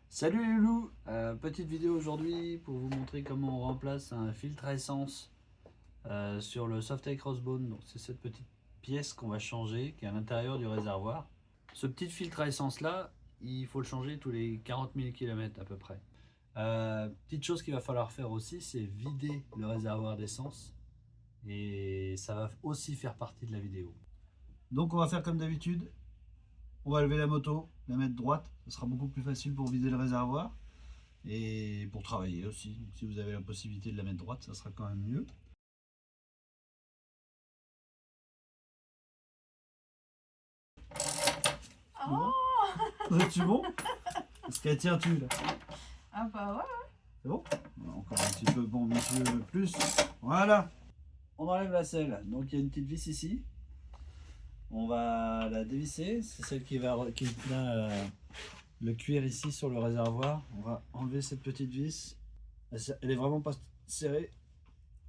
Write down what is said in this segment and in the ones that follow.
Salut les loulous, petite vidéo aujourd'hui pour vous montrer comment on remplace un filtre à essence sur le Softail Crossbone. Donc c'est cette petite pièce qu'on va changer qui est à l'intérieur du réservoir. Ce petit filtre à essence là, il faut le changer tous les 40 000 km à peu près. Petite chose qu'il va falloir faire aussi, c'est vider le réservoir d'essence et ça va aussi faire partie de la vidéo. Donc on va faire comme d'habitude. On va lever la moto, la mettre droite, ce sera beaucoup plus facile pour vider le réservoir et pour travailler aussi. Donc, si vous avez la possibilité de la mettre droite, ça sera quand même mieux. Oh C'est bon? Est-ce qu'elle tient-tu là? Ah bah ouais. C'est bon? Encore un petit peu, bon, un petit peu plus. Voilà. On enlève la selle. Donc il y a une petite vis ici. On va la dévisser. C'est celle qui tient le cuir ici sur le réservoir. On va enlever cette petite vis. Elle est vraiment pas serrée.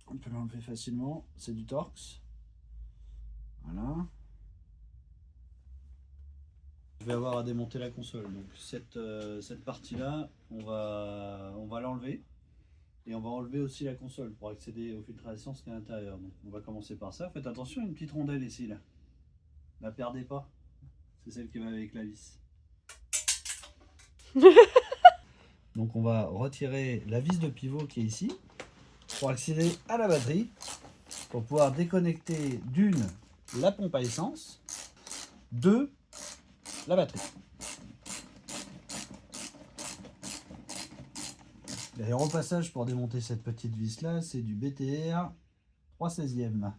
On peut l'enlever facilement. C'est du Torx. Voilà. Je vais avoir à démonter la console. Donc cette partie-là, on va l'enlever. Et on va enlever aussi la console pour accéder au filtre à essence qui est à l'intérieur. Donc on va commencer par ça. Faites attention, il y a une petite rondelle ici là. La perdez pas. C'est celle qui va avec la vis. Donc on va retirer la vis de pivot qui est ici pour accéder à la batterie, pour pouvoir déconnecter d'une, la pompe à essence, deux, la batterie. Et en repassage pour démonter cette petite vis là, c'est du BTR 3/16e.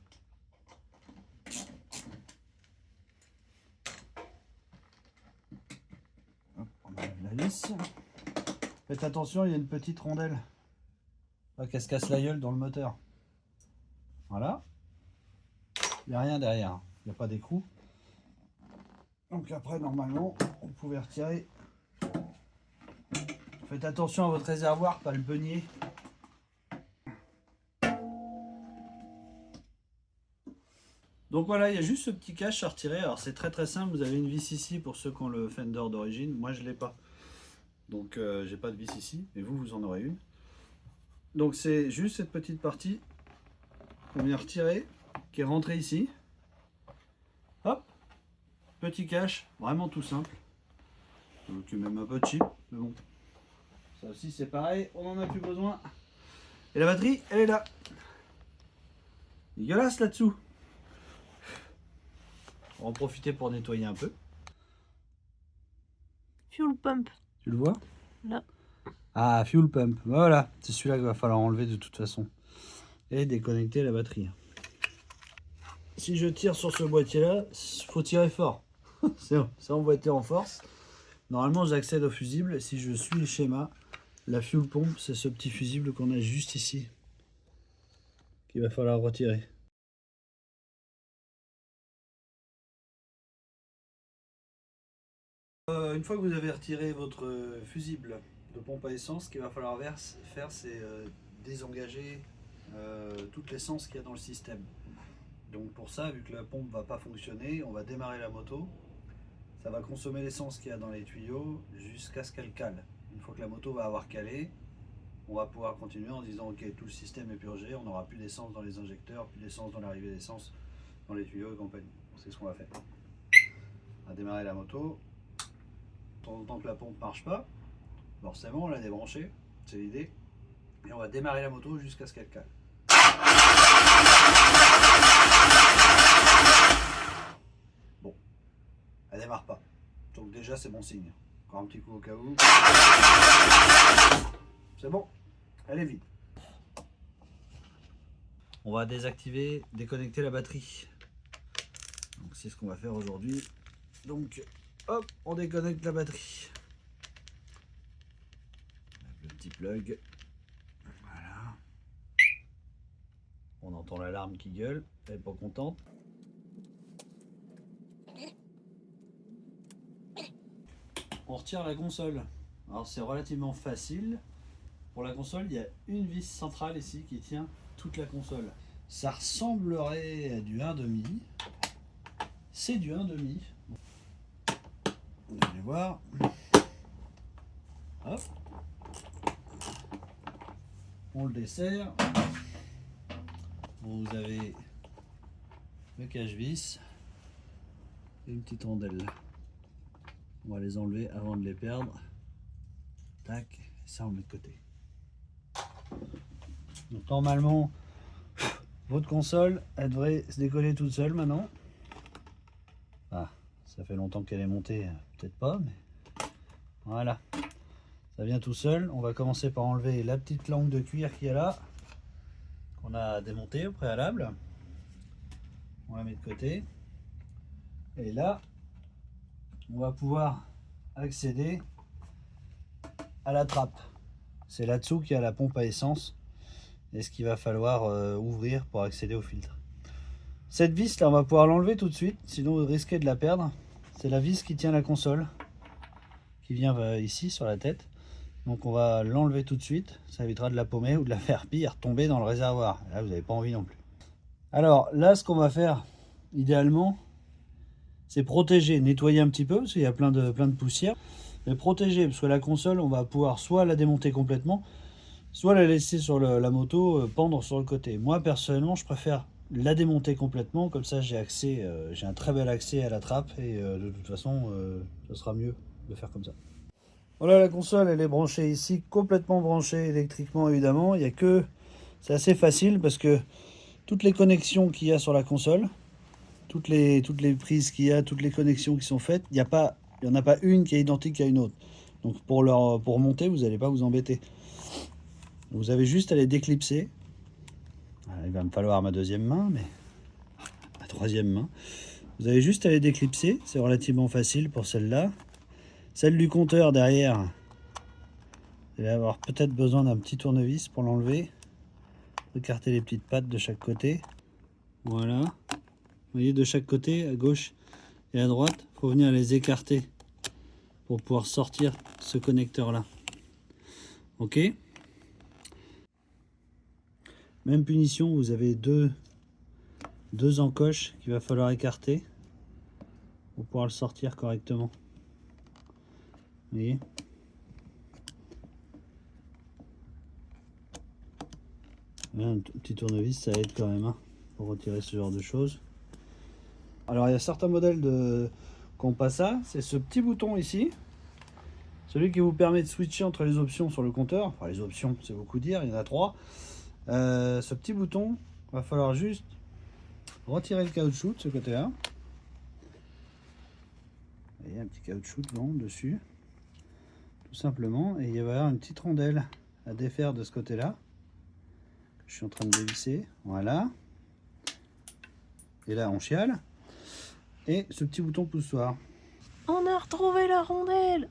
Hop, on enlève la vis. Faites attention, il y a une petite rondelle. Pas qu'elle se casse la gueule dans le moteur. Voilà. Il n'y a rien derrière. Il n'y a pas d'écrou. Donc après, normalement, vous pouvez retirer. Faites attention à votre réservoir, pas le beugner. Donc voilà, il y a juste ce petit cache à retirer. Alors c'est très simple. Vous avez une vis ici pour ceux qui ont le Fender d'origine. Moi, je ne l'ai pas. Donc j'ai pas de vis ici. Mais vous en aurez une. Donc c'est juste cette petite partie qu'on vient retirer, qui est rentrée ici. Hop, petit cache, vraiment tout simple. Donc même un peu cheap, mais bon. Ça aussi c'est pareil, on n'en a plus besoin. Et la batterie, elle est là. Dégueulasse là-dessous. On va en profiter pour nettoyer un peu. Fuel pump. Tu le vois? Là. Ah, fuel pump. Voilà, c'est celui-là qu'il va falloir enlever de toute façon. Et déconnecter la batterie. Si je tire sur ce boîtier-là, il faut tirer fort. C'est emboîté en force. Normalement, j'accède au fusible. Si je suis le schéma, la fuel pump, c'est ce petit fusible qu'on a juste ici, qu'il va falloir retirer. Une fois que vous avez retiré votre fusible de pompe à essence, ce qu'il va falloir faire, c'est désengager toute l'essence qu'il y a dans le système. Donc pour ça, vu que la pompe ne va pas fonctionner, on va démarrer la moto. Ça va consommer l'essence qu'il y a dans les tuyaux jusqu'à ce qu'elle cale. Une fois que la moto va avoir calé, on va pouvoir continuer en disant ok, tout le système est purgé, on n'aura plus d'essence dans les injecteurs, plus d'essence dans l'arrivée d'essence, dans les tuyaux et compagnie. C'est ce qu'on va faire. On va démarrer la moto. Tant que la pompe ne marche pas, forcément on l'a débranchée, c'est l'idée. Et on va démarrer la moto jusqu'à ce qu'elle cale. Bon, elle démarre pas. Donc déjà c'est bon signe. Encore un petit coup au cas où. C'est bon, elle est vide. On va désactiver, déconnecter la batterie. Donc c'est ce qu'on va faire aujourd'hui. Donc hop, on déconnecte la batterie. Le petit plug. Voilà. On entend l'alarme qui gueule, elle n'est pas contente. On retire la console. Alors c'est relativement facile. Pour la console, il y a une vis centrale ici qui tient toute la console. Ça ressemblerait à du 1,5. C'est du 1,5. Vous allez voir. Hop. On le dessert. Vous avez le cache-vis et une petite rondelle. On va les enlever avant de les perdre. Tac, ça on met de côté. Donc normalement, votre console, elle devrait se décoller toute seule maintenant. Ah, ça fait longtemps qu'elle est montée, peut-être pas, mais voilà. Ça vient tout seul. On va commencer par enlever la petite langue de cuir qu'il y a là, qu'on a démontée au préalable. On la met de côté. Et là, on va pouvoir accéder à la trappe. C'est là-dessous qu'il y a la pompe à essence et ce qu'il va falloir ouvrir pour accéder au filtre. Cette vis là, on va pouvoir l'enlever tout de suite, sinon vous risquez de la perdre. C'est la vis qui tient la console, qui vient ici sur la tête. Donc on va l'enlever tout de suite, ça évitera de la paumer ou de la faire pire, tomber dans le réservoir. Là vous n'avez pas envie non plus. Alors là, ce qu'on va faire idéalement, c'est protéger, nettoyer un petit peu parce qu'il y a plein de poussière. Mais protéger, parce que la console, on va pouvoir soit la démonter complètement, soit la laisser sur la moto pendre sur le côté. Moi personnellement, je préfère la démonter complètement, comme ça j'ai accès, j'ai un très bel accès à la trappe et de toute façon, ça sera mieux de faire comme ça. Voilà, la console, elle est branchée ici, complètement branchée électriquement évidemment. Il y a que, c'est assez facile parce que toutes les connexions qu'il y a sur la console, toutes les prises qu'il y a, toutes les connexions qui sont faites, il n'y en a pas une qui est identique à une autre. Donc pour monter, vous n'allez pas vous embêter. Vous avez juste à les déclipser. Alors, il va me falloir ma deuxième main, mais ma troisième main. Vous avez juste à les déclipser, c'est relativement facile pour celle-là. Celle du compteur derrière, vous allez avoir peut-être besoin d'un petit tournevis pour l'enlever. Écarter les petites pattes de chaque côté. Voilà. Vous voyez, de chaque côté, à gauche et à droite, il faut venir les écarter pour pouvoir sortir ce connecteur-là. Ok. Même punition, vous avez deux encoches qu'il va falloir écarter pour pouvoir le sortir correctement. Vous voyez ? Un petit tournevis, ça aide quand même hein, pour retirer ce genre de choses. Alors il y a certains modèles qui n'ont pas ça, c'est ce petit bouton ici, celui qui vous permet de switcher entre les options sur le compteur. Enfin les options, c'est beaucoup dire, il y en a 3. Ce petit bouton, il va falloir juste retirer le caoutchouc de ce côté-là. Il y a un petit caoutchouc devant, dessus, tout simplement, et il va y avoir une petite rondelle à défaire de ce côté-là. Je suis en train de dévisser, voilà. Et là on chiale. Et ce petit bouton poussoir. On a retrouvé la rondelle.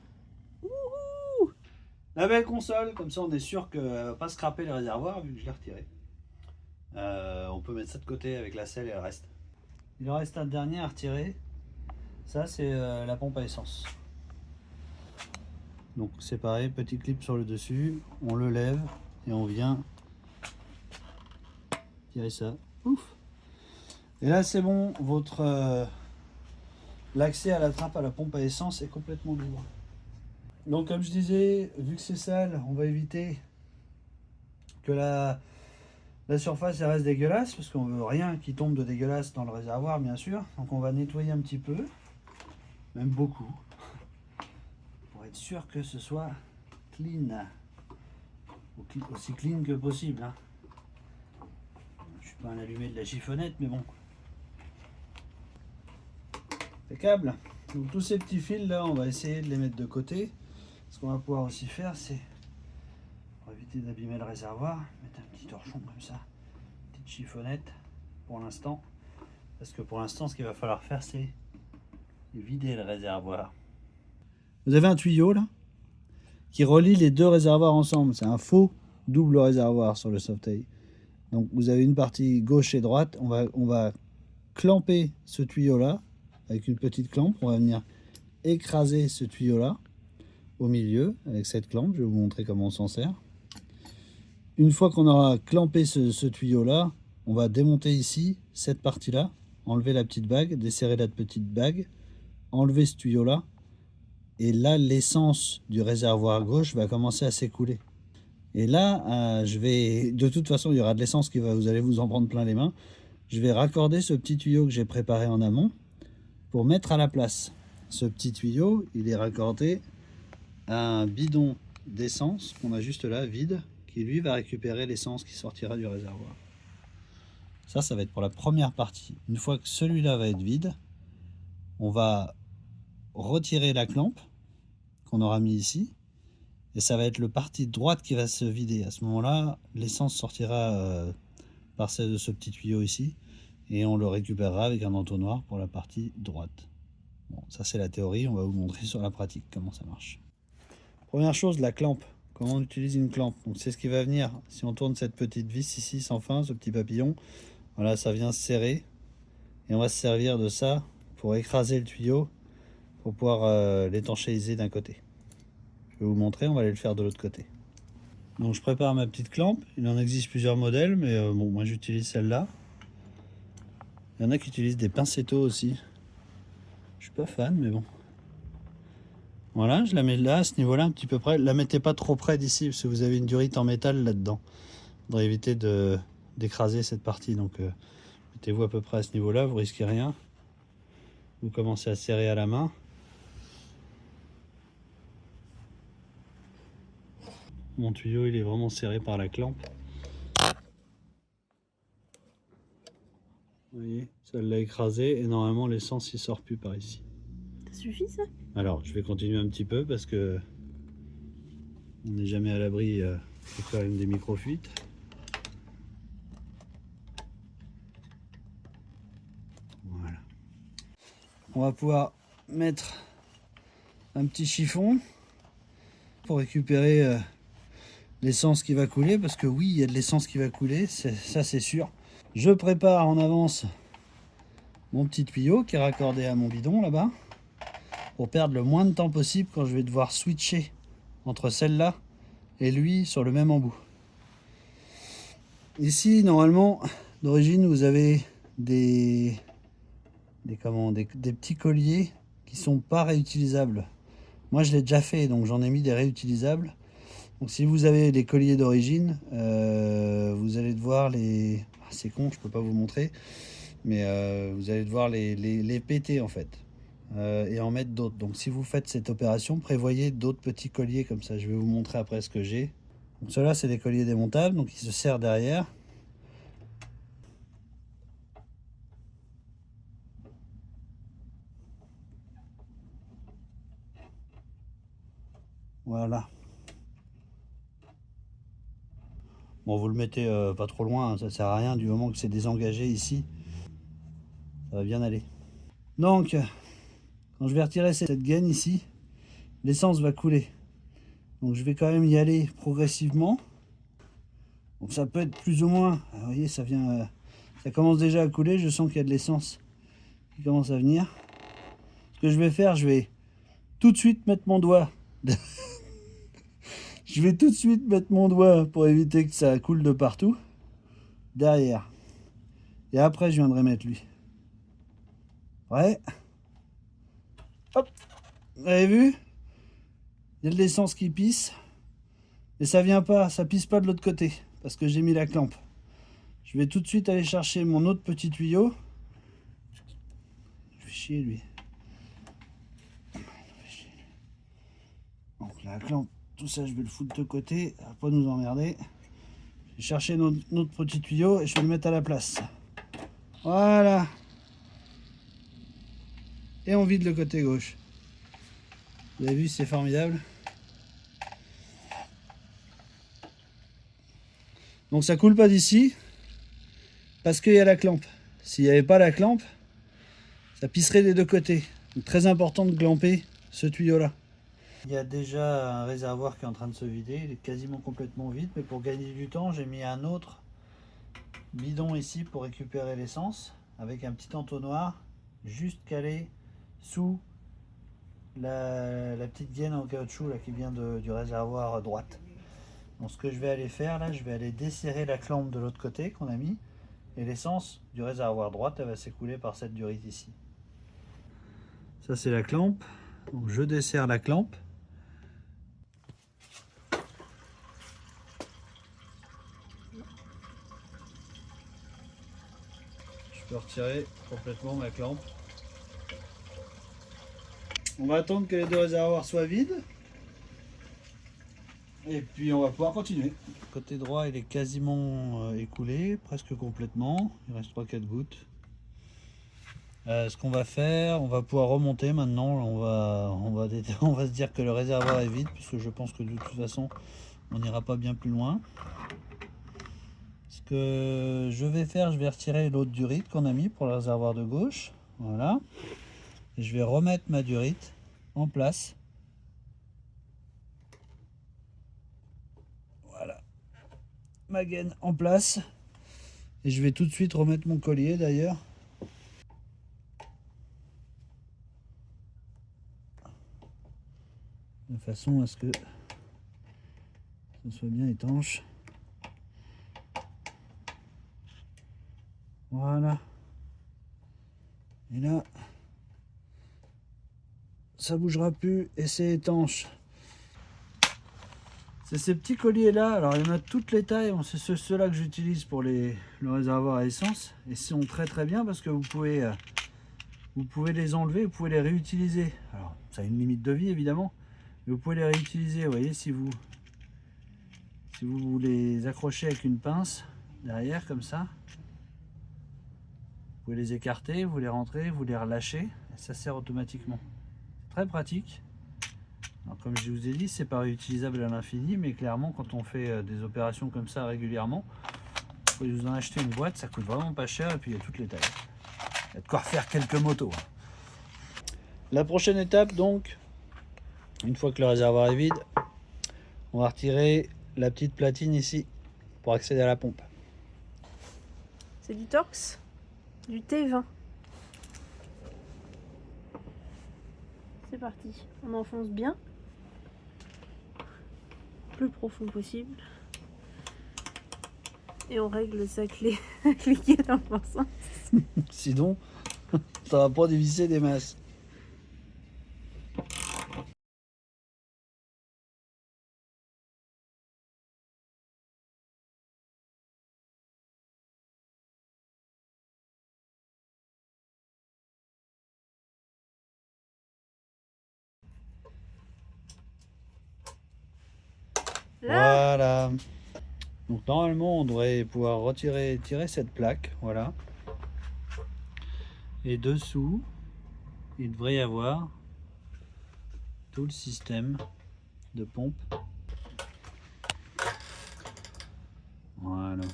Wouhou! La belle console, comme ça on est sûr qu'elle ne va pas scraper le réservoir vu que je l'ai retiré. On peut mettre ça de côté avec la selle et le reste. Il en reste un dernier à retirer. Ça c'est la pompe à essence. Donc c'est pareil, petit clip sur le dessus, on le lève et on vient tirer ça. Ouf! Et là c'est bon, l'accès à la trappe à la pompe à essence est complètement libre. Donc comme je disais, vu que c'est sale, on va éviter que la surface elle reste dégueulasse, parce qu'on veut rien qui tombe de dégueulasse dans le réservoir bien sûr. Donc on va nettoyer un petit peu, même beaucoup, pour être sûr que ce soit clean, aussi clean que possible. Hein. Je suis pas un allumé de la chiffonnette, mais bon. Impeccable. Donc tous ces petits fils là, on va essayer de les mettre de côté. Ce qu'on va pouvoir aussi faire, c'est, pour éviter d'abîmer le réservoir, mettre un petit torchon comme ça, une petite chiffonnette pour l'instant. Parce que pour l'instant, ce qu'il va falloir faire, c'est vider le réservoir. Vous avez un tuyau là qui relie les deux réservoirs ensemble. C'est un faux double réservoir sur le Softail. Donc vous avez une partie gauche et droite. On va clamper ce tuyau là avec une petite clampe. On va venir écraser ce tuyau là au milieu avec cette clampe. Je vais vous montrer comment on s'en sert. Une fois qu'on aura clampé ce tuyau là, on va démonter ici cette partie là, enlever la petite bague, desserrer la petite bague, enlever ce tuyau là, Et là, l'essence du réservoir gauche va commencer à s'écouler. Et là, de toute façon, il y aura de l'essence vous allez vous en prendre plein les mains. Je vais raccorder ce petit tuyau que j'ai préparé en amont pour mettre à la place. Ce petit tuyau, il est raccordé à un bidon d'essence qu'on a juste là, vide, qui lui va récupérer l'essence qui sortira du réservoir. Ça va être pour la première partie. Une fois que celui-là va être vide, on va retirer la clampe qu'on aura mis ici, et ça va être le partie droite qui va se vider. À ce moment-là, l'essence sortira par celle de ce petit tuyau ici, et on le récupérera avec un entonnoir pour la partie droite. Bon, ça c'est la théorie, on va vous montrer sur la pratique comment ça marche. Première chose, la clampe. Comment on utilise une clampe? Donc c'est ce qui va venir. Si on tourne cette petite vis ici sans fin, ce petit papillon, voilà, ça vient se serrer, et on va se servir de ça pour écraser le tuyau, pour pouvoir l'étanchéiser d'un côté. Je vais vous montrer, on va aller le faire de l'autre côté. Donc je prépare ma petite clampe. Il en existe plusieurs modèles, mais bon, moi j'utilise celle-là. Il y en a qui utilisent des pincettos aussi. Je suis pas fan, mais bon. Voilà, je la mets là, à ce niveau-là, un petit peu près. La mettez pas trop près d'ici, parce que vous avez une durite en métal là-dedans. Il faudrait éviter d'écraser cette partie. Donc mettez-vous à peu près à ce niveau-là, vous risquez rien. Vous commencez à serrer à la main. Mon tuyau, il est vraiment serré par la clampe. Vous voyez, ça l'a écrasé et normalement l'essence il sort plus par ici. Ça suffit ça? Alors, je vais continuer un petit peu parce que on n'est jamais à l'abri de quand même des micro-fuites. Voilà. On va pouvoir mettre un petit chiffon pour récupérer l'essence qui va couler, parce que oui, il y a de l'essence qui va couler, ça c'est sûr. Je prépare en avance mon petit tuyau qui est raccordé à mon bidon là-bas, pour perdre le moins de temps possible quand je vais devoir switcher entre celle-là et lui sur le même embout. Ici, normalement, d'origine, vous avez des petits colliers qui sont pas réutilisables. Moi, je l'ai déjà fait, donc j'en ai mis des réutilisables. Donc si vous avez les colliers d'origine, vous allez devoir les... Ah, c'est con, je peux pas vous montrer, mais vous allez devoir les péter en fait, et en mettre d'autres. Donc si vous faites cette opération, prévoyez d'autres petits colliers comme ça. Je vais vous montrer après ce que j'ai. Donc ceux-là, c'est des colliers démontables, donc ils se serrent derrière. Voilà. Bon, vous le mettez pas trop loin, hein, ça sert à rien du moment que c'est désengagé ici. Ça va bien aller. Donc, quand je vais retirer cette gaine ici, l'essence va couler. Donc je vais quand même y aller progressivement. Donc ça peut être plus ou moins... Vous voyez, ça vient... ça commence déjà à couler, je sens qu'il y a de l'essence qui commence à venir. Ce que je vais faire, je vais tout de suite mettre mon doigt... Je vais tout de suite mettre mon doigt pour éviter que ça coule de partout. Derrière. Et après, je viendrai mettre lui. Ouais. Hop. Vous avez vu? Il y a de l'essence qui pisse. Et ça vient pas, ça pisse pas de l'autre côté. Parce que j'ai mis la clampe. Je vais tout de suite aller chercher mon autre petit tuyau. Je vais chier lui. Donc la clampe. Tout ça, je vais le foutre de côté, ça va pas nous emmerder. Je vais chercher notre petit tuyau et je vais le mettre à la place. Voilà. Et on vide le côté gauche. Vous avez vu, c'est formidable. Donc ça coule pas d'ici, parce qu'il y a la clampe. S'il n'y avait pas la clampe, ça pisserait des deux côtés. Donc très important de clamper ce tuyau-là. Il y a déjà un réservoir qui est en train de se vider, il est quasiment complètement vide, mais pour gagner du temps, j'ai mis un autre bidon ici pour récupérer l'essence, avec un petit entonnoir juste calé sous la petite gaine en caoutchouc là, qui vient du réservoir à droite. Donc ce que je vais aller faire là, je vais aller desserrer la clampe de l'autre côté qu'on a mis, et l'essence du réservoir droite, elle va s'écouler par cette durite ici. Ça c'est la clampe. Donc je desserre la clampe. Je peux retirer complètement ma clampe. On va attendre que les deux réservoirs soient vides. Et puis on va pouvoir continuer. Côté droit, il est quasiment écoulé, presque complètement. Il reste 3-4 gouttes. Ce qu'on va faire, on va pouvoir remonter maintenant. On va se dire que le réservoir est vide, puisque je pense que de toute façon, on n'ira pas bien plus loin. Ce que je vais faire, je vais retirer l'autre durite qu'on a mis pour le réservoir de gauche. Voilà. Et je vais remettre ma durite en place. Voilà. Ma gaine en place. Et je vais tout de suite remettre mon collier d'ailleurs. De façon à ce que ce soit bien étanche. Voilà. Et là, ça bougera plus et c'est étanche. C'est ces petits colliers là, alors il y en a de toutes les tailles, c'est ceux-là que j'utilise pour le réservoir à essence. Et ils sont très bien parce que vous pouvez les enlever, vous pouvez les réutiliser. Alors ça a une limite de vie évidemment, mais vous pouvez les réutiliser. Vous voyez, si vous les accrochez avec une pince derrière comme ça, vous pouvez les écarter, vous les rentrez, vous les relâchez et ça sert automatiquement. Très pratique. Alors, comme je vous ai dit, c'est pas réutilisable à l'infini, mais clairement quand on fait des opérations comme ça régulièrement, vous pouvez vous en acheter une boîte, ça coûte vraiment pas cher et puis il y a toutes les tailles. Il y a de quoi refaire quelques motos. La prochaine étape donc, une fois que le réservoir est vide, on va retirer la petite platine ici pour accéder à la pompe. C'est du Torx, du T20. C'est parti, on enfonce bien, plus profond possible, et on règle sa clé liquide en forçant. Sinon, ça va pas dévisser des masses. Là, Voilà. Donc normalement on devrait pouvoir tirer cette plaque, voilà. Et dessous, il devrait y avoir tout le système de pompe. Voilà.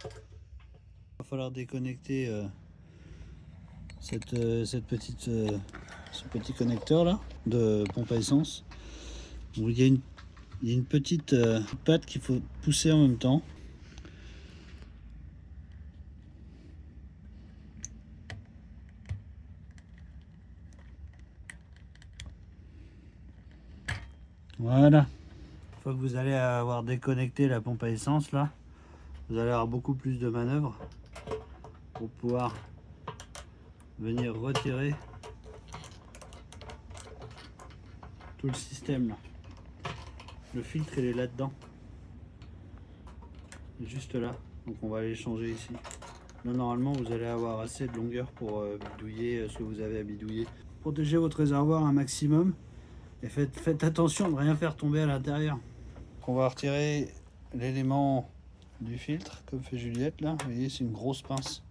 Il va falloir déconnecter ce petit connecteur là de pompe à essence. Donc, il y a une petite patte qu'il faut pousser en même temps. Voilà. Une fois que vous allez avoir déconnecté la pompe à essence là, vous allez avoir beaucoup plus de manœuvre pour pouvoir venir retirer tout le système là. Le filtre il est là-dedans, juste là, donc on va aller changer ici. Là normalement vous allez avoir assez de longueur pour bidouiller ce que vous avez à bidouiller. Protégez votre réservoir un maximum et faites attention de ne rien faire tomber à l'intérieur. On va retirer l'élément du filtre comme fait Juliette là, vous voyez c'est une grosse pince.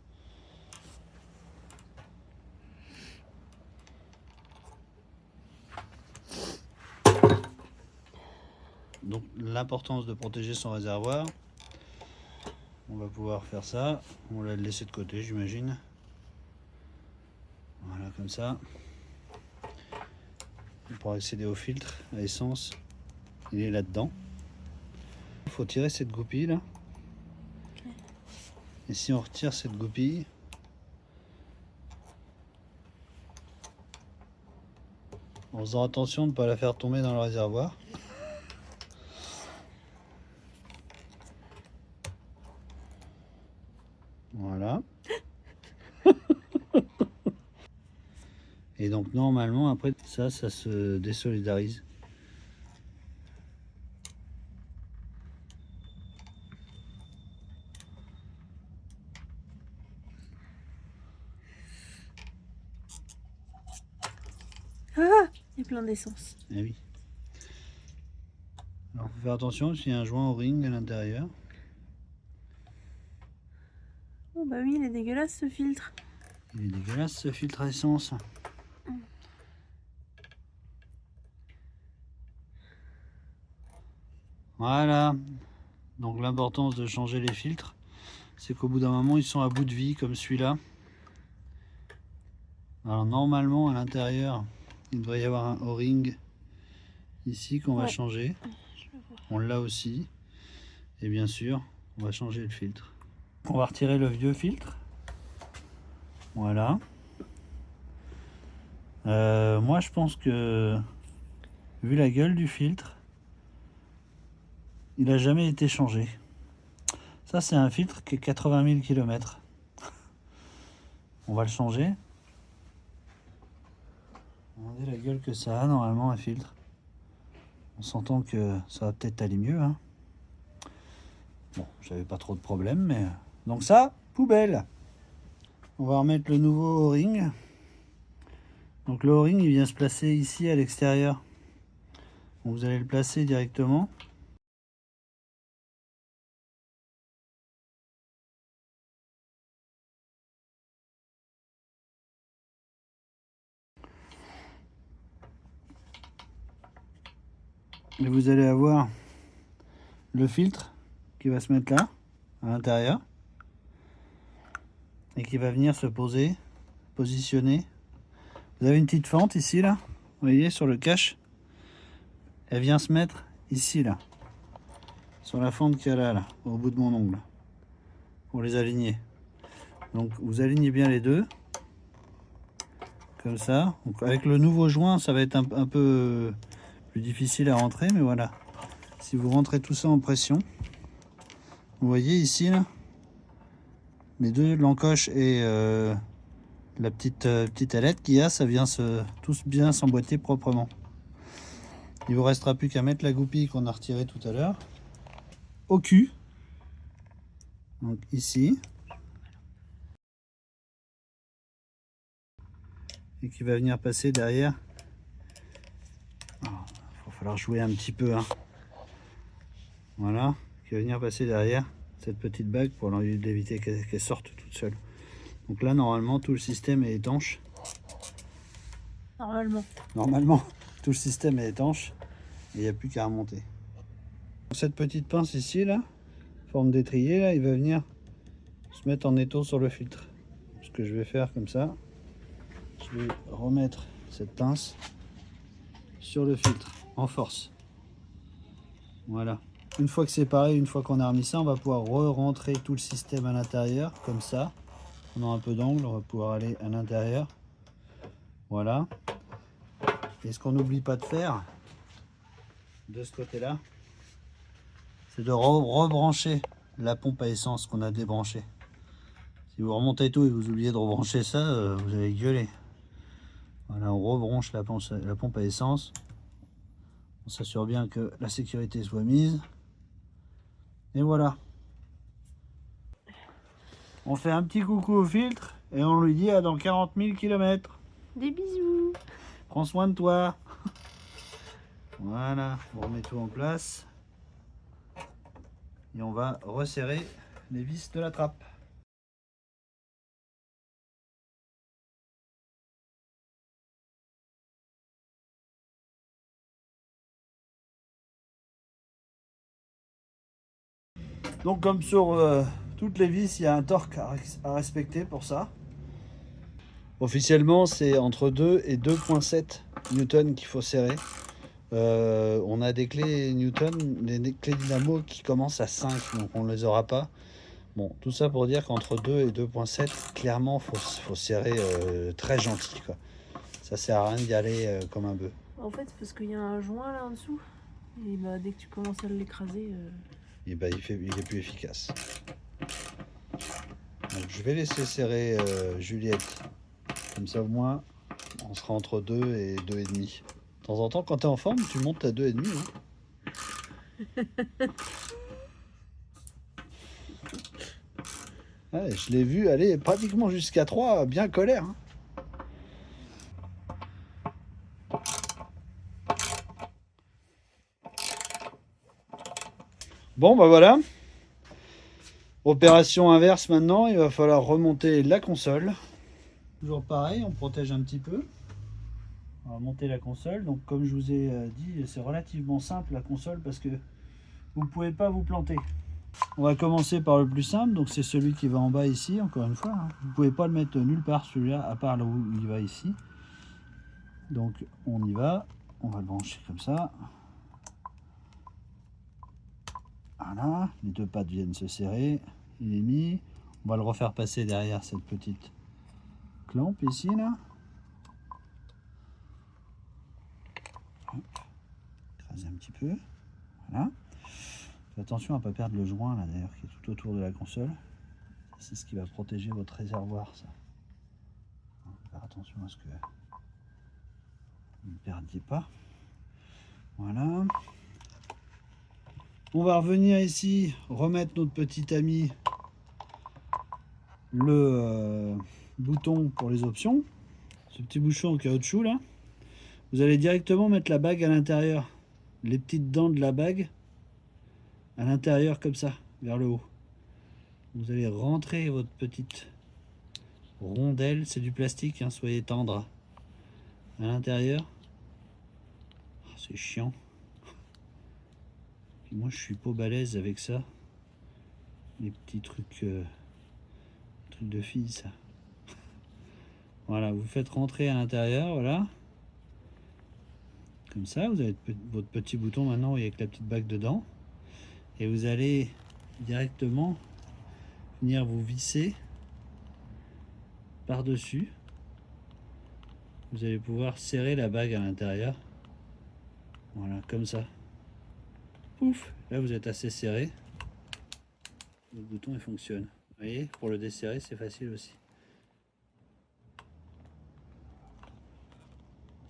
Donc l'importance de protéger son réservoir, on va pouvoir faire ça, on va le laisser de côté j'imagine. Voilà comme ça. Pour accéder au filtre à essence, il est là-dedans. Il faut tirer cette goupille là. Et si on retire cette goupille, en faisant attention de ne pas la faire tomber dans le réservoir. Voilà. Et donc normalement après ça se désolidarise. Ah, il y a plein d'essence. Eh oui. Alors faut faire attention s'il y a un joint O-ring à l'intérieur. Oh bah oui, il est dégueulasse ce filtre. Il est dégueulasse ce filtre à essence. Voilà. Donc l'importance de changer les filtres, c'est qu'au bout d'un moment ils sont à bout de vie comme celui-là. Alors normalement à l'intérieur il devrait y avoir un O-ring ici qu'on va changer. On l'a aussi. Et bien sûr on va changer le filtre. On va retirer le vieux filtre. Voilà. Moi je pense que vu la gueule du filtre, il n'a jamais été changé. Ça c'est un filtre qui est 80 000 km. On va le changer. Regardez la gueule que ça a normalement un filtre. On s'entend que ça va peut-être aller mieux. Hein. Bon, j'avais pas trop de problèmes, mais... Donc ça, poubelle. On va remettre le nouveau O-ring. Donc le O-ring, il vient se placer ici à l'extérieur. Vous allez le placer directement. Et vous allez avoir le filtre qui va se mettre là, à l'intérieur. Et qui va venir se poser, positionner. Vous avez une petite fente ici, là. Vous voyez, sur le cache. Elle vient se mettre ici, là. Sur la fente qu'il y a là, là, au bout de mon ongle. Pour les aligner. Donc vous alignez bien les deux. Comme ça. Donc, avec le nouveau joint, ça va être un peu plus difficile à rentrer, mais voilà. Si vous rentrez tout ça en pression, vous voyez ici, là, les deux, l'encoche et la petite ailette qu'il y a, ça vient tous bien s'emboîter proprement. Il vous restera plus qu'à mettre la goupille qu'on a retirée tout à l'heure au cul. Donc ici. Et qui va venir passer derrière. Il va falloir jouer un petit peu. Hein. Voilà. Qui va venir passer derrière cette petite bague pour éviter qu'elle sorte toute seule. Donc là, normalement, tout le système est étanche. Normalement, tout le système est étanche. Et il n'y a plus qu'à remonter. Cette petite pince ici, là, forme d'étrier, là, il va venir se mettre en étau sur le filtre. Ce que je vais faire comme ça, je vais remettre cette pince sur le filtre en force. Voilà. Une fois que c'est pareil, une fois qu'on a remis ça, on va pouvoir re-rentrer tout le système à l'intérieur, comme ça. On a un peu d'angle, on va pouvoir aller à l'intérieur. Voilà. Et ce qu'on n'oublie pas de faire, de ce côté-là, c'est de rebrancher la pompe à essence qu'on a débranchée. Si vous remontez tout et que vous oubliez de rebrancher ça, vous allez gueuler. Voilà, on rebranche la pompe à essence. On s'assure bien que la sécurité soit mise. Et voilà. On fait un petit coucou au filtre et on lui dit à dans 40 000 km. Des bisous. Prends soin de toi. Voilà, on remet tout en place. Et on va resserrer les vis de la trappe. Donc comme sur toutes les vis, il y a un torque à respecter pour ça. Officiellement, c'est entre 2 et 2,7 Newton qu'il faut serrer. On a des clés Newton, des clés dynamo qui commencent à 5, donc on ne les aura pas. Bon, tout ça pour dire qu'entre 2 et 2,7, clairement, faut serrer très gentil, quoi. Ça sert à rien d'y aller comme un bœuf. En fait, c'est parce qu'il y a un joint là en dessous. Et bah, dès que tu commences à l'écraser... Et bah, il est plus efficace. Donc, je vais laisser serrer Juliette. Comme ça, au moins, On sera entre 2 et 2,5. De temps en temps, quand tu es en forme, tu montes à 2,5. Hein. Ouais, je l'ai vu aller pratiquement jusqu'à 3, bien colère. Hein. Bon, bah voilà. Opération inverse maintenant, il va falloir remonter la console. Toujours pareil, on protège un petit peu. On va monter la console. Donc comme je vous ai dit, c'est relativement simple la console parce que vous ne pouvez pas vous planter. On va commencer par le plus simple, donc c'est celui qui va en bas ici, encore une fois. Hein. Vous ne pouvez pas le mettre nulle part celui-là, à part là où il va ici. Donc on y va, on va le brancher comme ça. Voilà, les deux pattes viennent se serrer, il est mis. On va le refaire passer derrière cette petite clampe ici là. Écraser un petit peu, voilà. Faites attention à ne pas perdre le joint là d'ailleurs qui est tout autour de la console. C'est ce qui va protéger votre réservoir ça. Faire attention à ce que vous ne perdiez pas. Voilà. On va revenir ici, remettre notre petit ami le bouton pour les options. Ce petit bouchon en caoutchouc là. Vous allez directement mettre la bague à l'intérieur. Les petites dents de la bague à l'intérieur comme ça, vers le haut. Vous allez rentrer votre petite rondelle, c'est du plastique, hein, soyez tendre. À l'intérieur. Oh, c'est chiant. Puis moi je suis pas balèze avec ça. Les petits trucs, trucs de fille ça. Voilà, vous faites rentrer à l'intérieur, voilà. Comme ça, vous avez votre petit bouton maintenant avec la petite bague dedans. Et vous allez directement venir vous visser par-dessus. Vous allez pouvoir serrer la bague à l'intérieur. Voilà, comme ça. Pouf, là vous êtes assez serré. Le bouton il fonctionne. Vous voyez, pour le desserrer c'est facile aussi.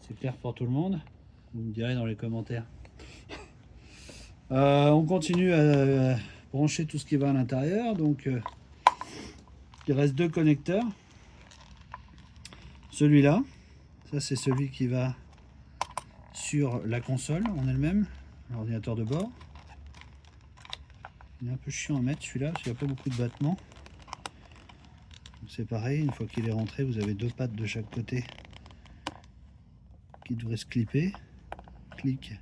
C'est clair pour tout le monde? Vous me direz dans les commentaires. On continue à brancher tout ce qui va à l'intérieur. Donc il reste deux connecteurs. Celui-là, ça c'est celui qui va sur la console en elle-même, l'ordinateur de bord. Il est un peu chiant à mettre celui-là parce qu'il n'y a pas beaucoup de battements. C'est pareil, une fois qu'il est rentré, vous avez deux pattes de chaque côté qui devraient se clipper. Clic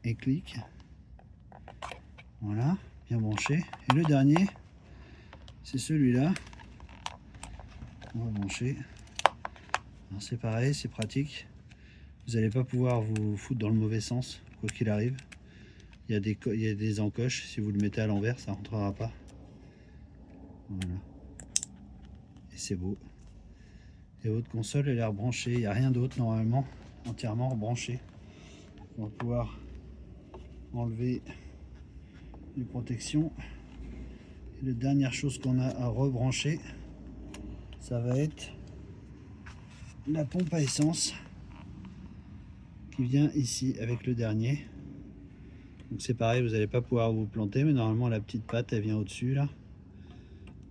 et clic. Voilà, bien branché. Et le dernier, c'est celui-là. On va brancher. C'est pareil, c'est pratique. Vous n'allez pas pouvoir vous foutre dans le mauvais sens, quoi qu'il arrive. Il y a des encoches, si vous le mettez à l'envers, ça ne rentrera pas. Voilà. Et c'est beau. Et votre console, elle est rebranchée. Il n'y a rien d'autre normalement, entièrement rebranché. On va pouvoir enlever les protections. Et la dernière chose qu'on a à rebrancher, ça va être la pompe à essence qui vient ici avec le dernier. Donc c'est pareil, vous n'allez pas pouvoir vous planter, mais normalement la petite patte elle vient au-dessus là.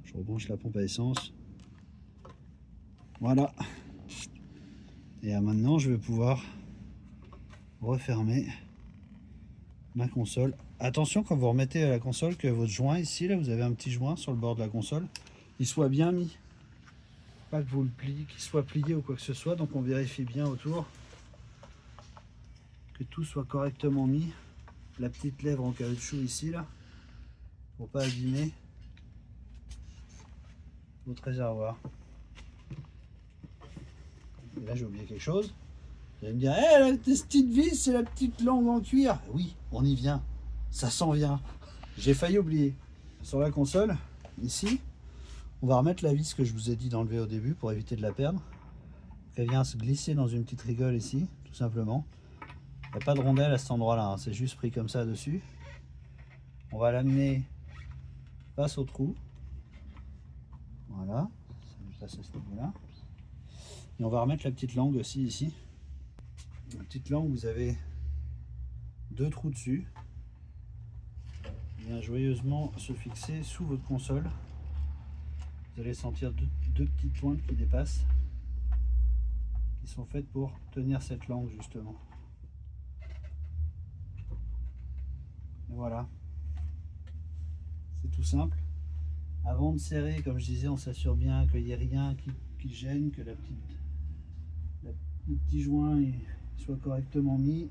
Je rebranche la pompe à essence. Voilà. Et maintenant je vais pouvoir refermer ma console. Attention quand vous remettez la console que votre joint ici, là vous avez un petit joint sur le bord de la console, il soit bien mis. Pas que vous le pliez, qu'il soit plié ou quoi que ce soit, donc on vérifie bien autour que tout soit correctement mis. La petite lèvre en caoutchouc ici là, pour pas abîmer votre réservoir. Et là j'ai oublié quelque chose. Vous allez me dire, la petite vis, c'est la petite langue en cuir. Oui, on y vient, ça s'en vient. J'ai failli oublier. Sur la console, ici, on va remettre la vis que je vous ai dit d'enlever au début pour éviter de la perdre. Elle vient se glisser dans une petite rigole ici, tout simplement. Il n'y a pas de rondelle à cet endroit-là, hein. C'est juste pris comme ça dessus. On va l'amener face au trou. Voilà, ça lui passe à ce niveau-là. Et on va remettre la petite langue aussi ici. La petite langue, vous avez 2 trous dessus. Il vient joyeusement se fixer sous votre console. Vous allez sentir deux petites pointes qui dépassent, qui sont faites pour tenir cette langue justement. Et voilà, c'est tout simple. Avant de serrer, comme je disais, on s'assure bien qu'il n'y ait rien qui gêne, que le petit joint soit correctement mis.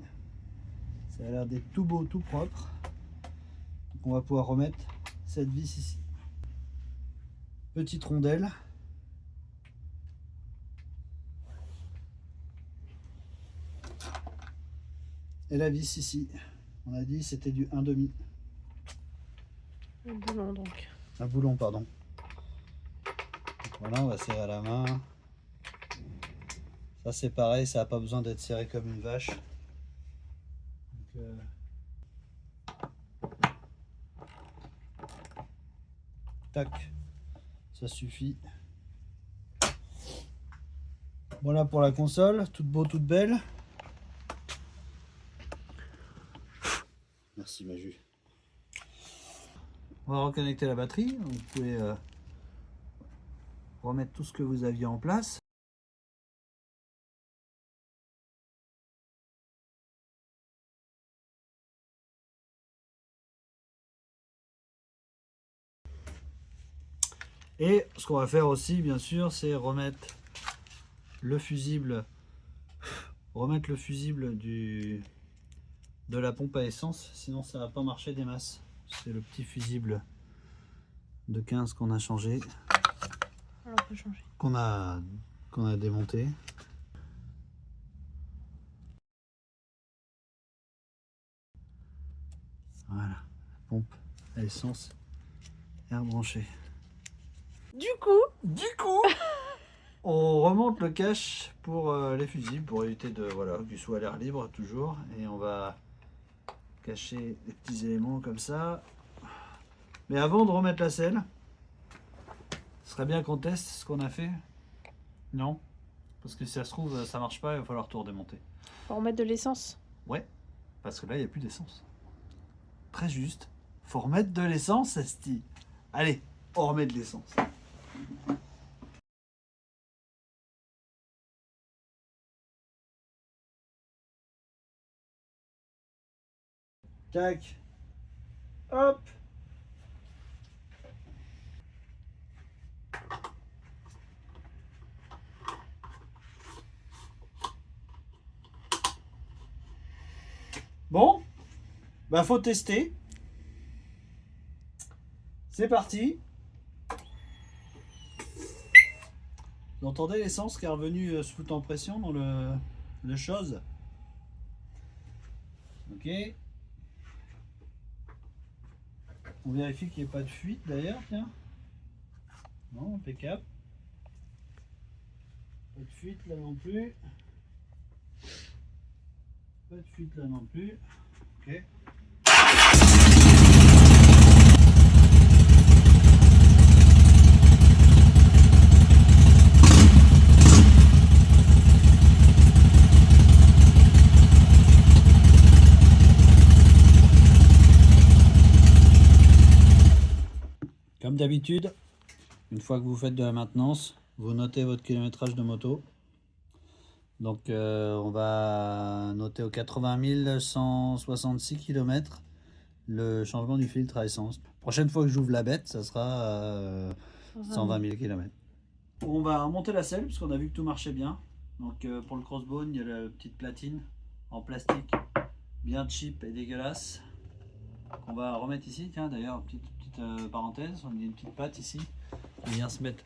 Ça a l'air d'être tout beau, tout propre. Donc on va pouvoir remettre cette vis ici. Petite rondelle. Et la vis ici. On a dit c'était du 1,5. Un boulon donc. Un boulon, pardon. Voilà, on va serrer à la main. Ça c'est pareil, ça n'a pas besoin d'être serré comme une vache. Donc, tac, ça suffit. Voilà pour la console, toute beau, toute belle. Merci Maju. On va reconnecter la batterie. Donc, vous pouvez remettre tout ce que vous aviez en place. Et ce qu'on va faire aussi, bien sûr, c'est remettre le fusible de la pompe à essence, sinon ça va pas marcher des masses. C'est le petit fusible de 15 qu'on a changé, Alors on peut changer. qu'on a démonté. Voilà, la pompe à essence est rebranchée. Du coup, on remonte le cache pour les fusibles, pour éviter qu'il soit à l'air libre toujours. Et on va cacher les petits éléments comme ça. Mais avant de remettre la selle, ce serait bien qu'on teste ce qu'on a fait. Non? Parce que si ça se trouve, ça marche pas, il va falloir tout redémonter. faut remettre de l'essence. Ouais, parce que là, il n'y a plus d'essence. Très juste. Faut remettre de l'essence, Esti. Allez, on remet de l'essence. Tac. Hop. Bon, bah faut tester. C'est parti. Vous entendez l'essence qui est revenue se foutre en pression dans le chose. Ok. On vérifie qu'il n'y ait pas de fuite d'ailleurs, tiens. Non, impeccable. Pas de fuite là non plus. Pas de fuite là non plus. Ok. Comme d'habitude, une fois que vous faites de la maintenance, vous notez votre kilométrage de moto. Donc on va noter aux 80 166 km le changement du filtre à essence. Prochaine fois que j'ouvre la bête, ça sera 120 000 km. On va remonter la selle parce qu'on a vu que tout marchait bien. Donc pour le crossbone, il y a la petite platine en plastique bien cheap et dégueulasse qu'on va remettre ici. Tiens d'ailleurs, petite parenthèse, on a une petite patte ici qui vient se mettre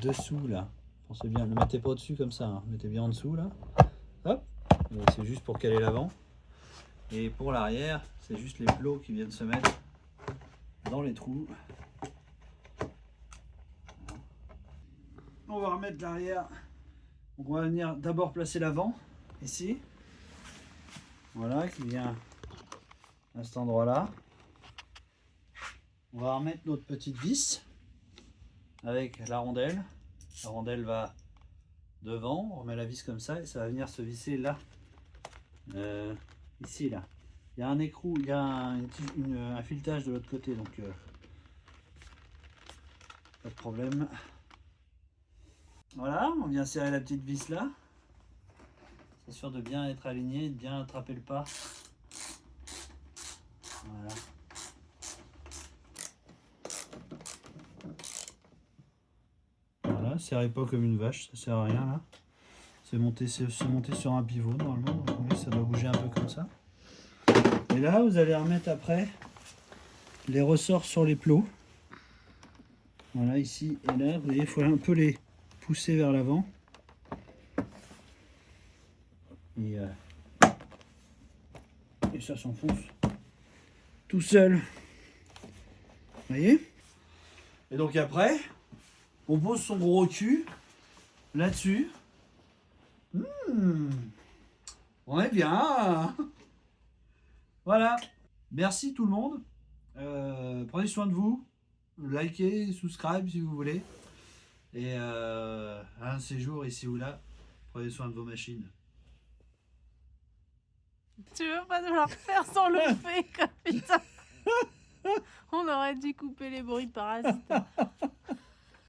dessous là. Pensez bien, ne le mettez pas au-dessus comme ça, hein. Mettez bien en dessous là. Hop, c'est juste pour caler l'avant. Et pour l'arrière, c'est juste les plots qui viennent se mettre dans les trous. On va remettre l'arrière. On va venir d'abord placer l'avant ici. Voilà, qui vient à cet endroit-là. On va remettre notre petite vis avec la rondelle. La rondelle va devant, on remet la vis comme ça et ça va venir se visser là. Ici là. Il y a un écrou, il y a un filetage de l'autre côté, donc pas de problème. Voilà, on vient serrer la petite vis là. C'est sûr de bien être aligné, de bien attraper le pas. Voilà. Voilà, serrez pas comme une vache, ça sert à rien là. C'est monté sur un pivot normalement, donc oui, ça doit bouger un peu comme ça. Et là, vous allez remettre après les ressorts sur les plots. Voilà, ici et là, vous voyez, il faut un peu les pousser vers l'avant. Et ça s'enfonce tout seul. Vous voyez? Et donc après, on pose son gros cul là-dessus. On est bien. Voilà. Merci tout le monde. Prenez soin de vous. Likez, subscribe si vous voulez. Et un de ces jours, ici ou là, prenez soin de vos machines. Tu veux pas nous la refaire sans le fait, putain. On aurait dû couper les bruits parasites.